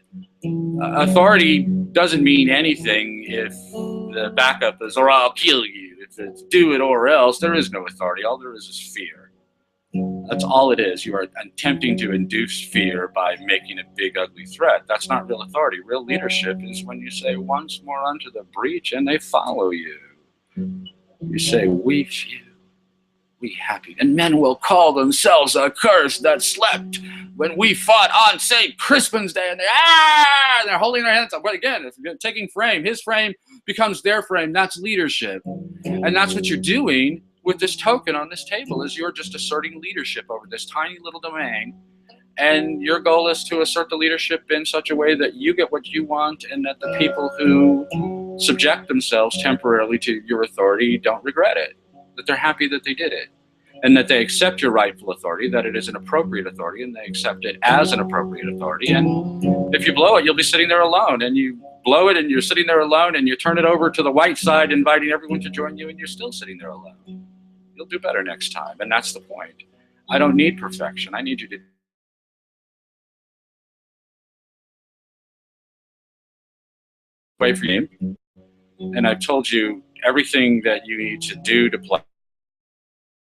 authority doesn't mean anything if the backup is, or I'll kill you. If it's do it or else, there is no authority. All there is fear. That's all it is. You are attempting to induce fear by making a big, ugly threat. That's not real authority. Real leadership is when you say, once more unto the breach, and they follow you. You say, we few, we happy, and men will call themselves accursed that slept when we fought on St. Crispin's Day, and they're holding their hands up. But again, if you're taking frame, his frame becomes their frame. That's leadership. And that's what you're doing with this token on this table, is you're just asserting leadership over this tiny little domain. And your goal is to assert the leadership in such a way that you get what you want, and that the people who subject themselves temporarily to your authority don't regret it, that they're happy that they did it, and that they accept your rightful authority, that it is an appropriate authority, and they accept it as an appropriate authority. And if you blow it, you'll be sitting there alone, and you blow it and you're sitting there alone, and you turn it over to the white side, inviting everyone to join you, and you're still sitting there alone. You'll do better next time, and that's the point. I don't need perfection. I need you to play for you, and I've told you everything that you need to do to play.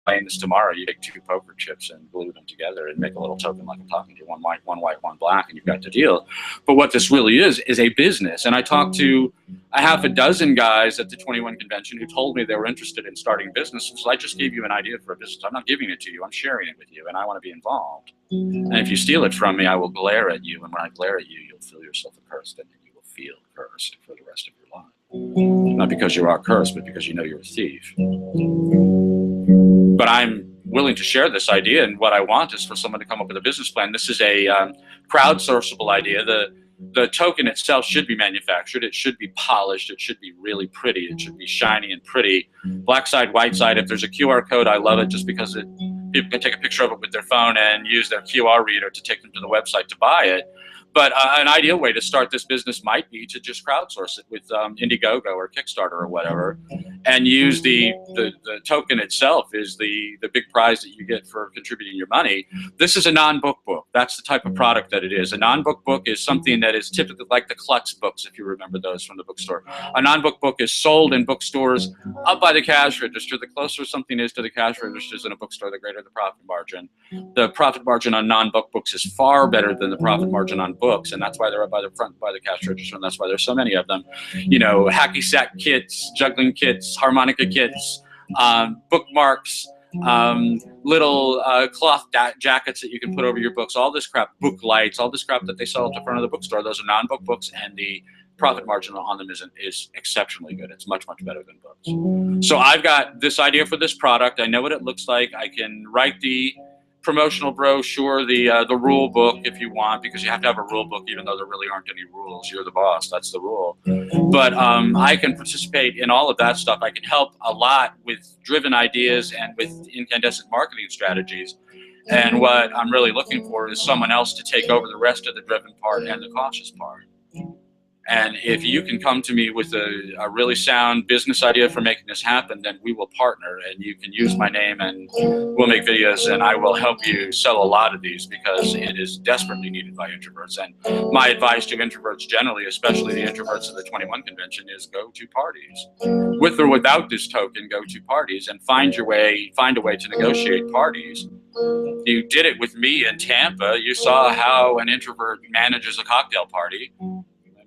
playing this tomorrow, you take 2 poker chips and glue them together and make a little token like I'm talking to you, one white, one black, and you've got the deal. But what this really is a business. And I talked to a half a dozen guys at the 21 convention who told me they were interested in starting businesses. So I just gave you an idea for a business. I'm not giving it to you, I'm sharing it with you, and I want to be involved. And if you steal it from me, I will glare at you, and when I glare at you, you'll feel yourself accursed, and you will feel cursed for the rest of your life. Not because you are cursed, but because you know you're a thief. But I'm willing to share this idea, and what I want is for someone to come up with a business plan. This is a crowdsourceable idea. The token itself should be manufactured. It should be polished. It should be really pretty. It should be shiny and pretty. Black side, white side. If there's a QR code, I love it just because people can take a picture of it with their phone and use their QR reader to take them to the website to buy it. But an ideal way to start this business might be to just crowdsource it with Indiegogo or Kickstarter or whatever, and use the token itself is the big prize that you get for contributing your money. This is a non-book book. That's the type of product that it is. A non-book book is something that is typically like the Klutz books, if you remember those from the bookstore. A non-book book is sold in bookstores up by the cash register. The closer something is to the cash registers in a bookstore, the greater the profit margin. The profit margin on non-book books is far better than the profit margin on books, and that's why they're up by the front by the cash register, and that's why there's so many of them. You know, hacky sack kits, juggling kits, harmonica kits, bookmarks, little cloth jackets that you can put over your books, all this crap, book lights, all this crap that they sell at the front of the bookstore. Those are non-book books, and the profit margin on them is exceptionally good. It's much, much better than books. So I've got this idea for this product. I know what it looks like. I can write the promotional brochure, the rule book if you want, because you have to have a rule book even though there really aren't any rules. You're the boss, that's the rule. But I can participate in all of that stuff. I can help a lot with driven ideas and with incandescent marketing strategies. And what I'm really looking for is someone else to take over the rest of the driven part and the cautious part. And if you can come to me with a really sound business idea for making this happen, then we will partner, and you can use my name and we'll make videos, and I will help you sell a lot of these because it is desperately needed by introverts. And my advice to introverts generally, especially the introverts of the 21 convention, is go to parties. With or without this token, go to parties and find a way to negotiate parties. You did it with me in Tampa. You saw how an introvert manages a cocktail party.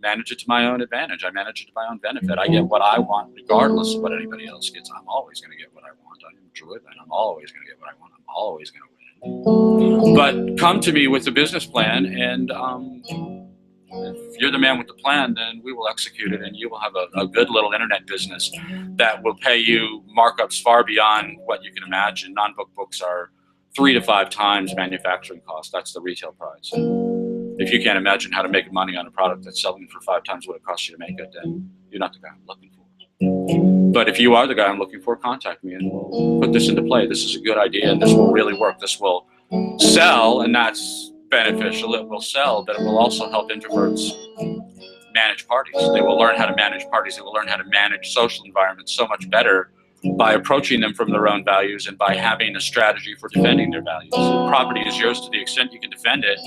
Manage it to my own advantage. I manage it to my own benefit. I get what I want regardless of what anybody else gets. I'm always going to get what I want. I'm driven. I'm always going to get what I want. I'm always going to win. But come to me with a business plan, and if you're the man with the plan, then we will execute it, and you will have a good little internet business that will pay you markups far beyond what you can imagine. Non-book books are 3 to 5 times manufacturing cost. That's the retail price. If you can't imagine how to make money on a product that's selling for 5 times what it costs you to make it, then you're not the guy I'm looking for. But if you are the guy I'm looking for, contact me and we'll put this into play. This is a good idea, and this will really work. This will sell, and that's beneficial. It will sell, but it will also help introverts manage parties. They will learn how to manage parties. They will learn how to manage social environments so much better by approaching them from their own values and by having a strategy for defending their values. Property is yours to the extent you can defend it.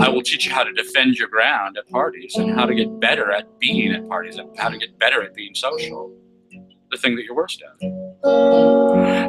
I will teach you how to defend your ground at parties and how to get better at being at parties and how to get better at being social, the thing that you're worst at.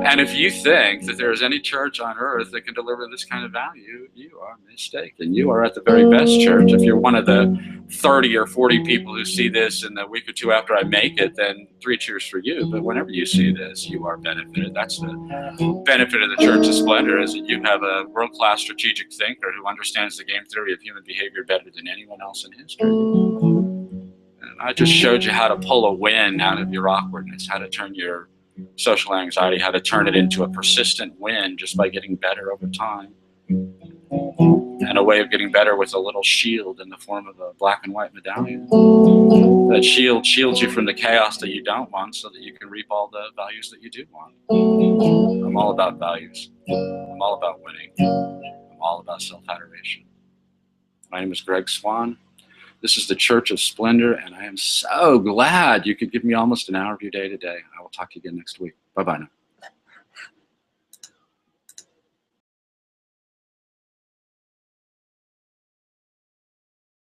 And if you think that there is any church on earth that can deliver this kind of value, you are mistaken. You are at the very best church. If you're one of the 30 or 40 people who see this in the week or two after I make it, then 3 cheers for you. But whenever you see this, you are benefited. That's the benefit of the Church of Splendor, is that you have a world-class strategic thinker who understands the game theory of human behavior better than anyone else in history. And I just showed you how to pull a win out of your awkwardness, how to turn your social anxiety, how to turn it into a persistent win just by getting better over time. And a way of getting better with a little shield in the form of a black and white medallion. That shield shields you from the chaos that you don't want so that you can reap all the values that you do want. I'm all about values. I'm all about winning. I'm all about self-adoration. My name is Greg Swann. This is the Church of Splendor, and I am so glad you could give me almost an hour of your day today. I will talk to you again next week. Bye-bye now.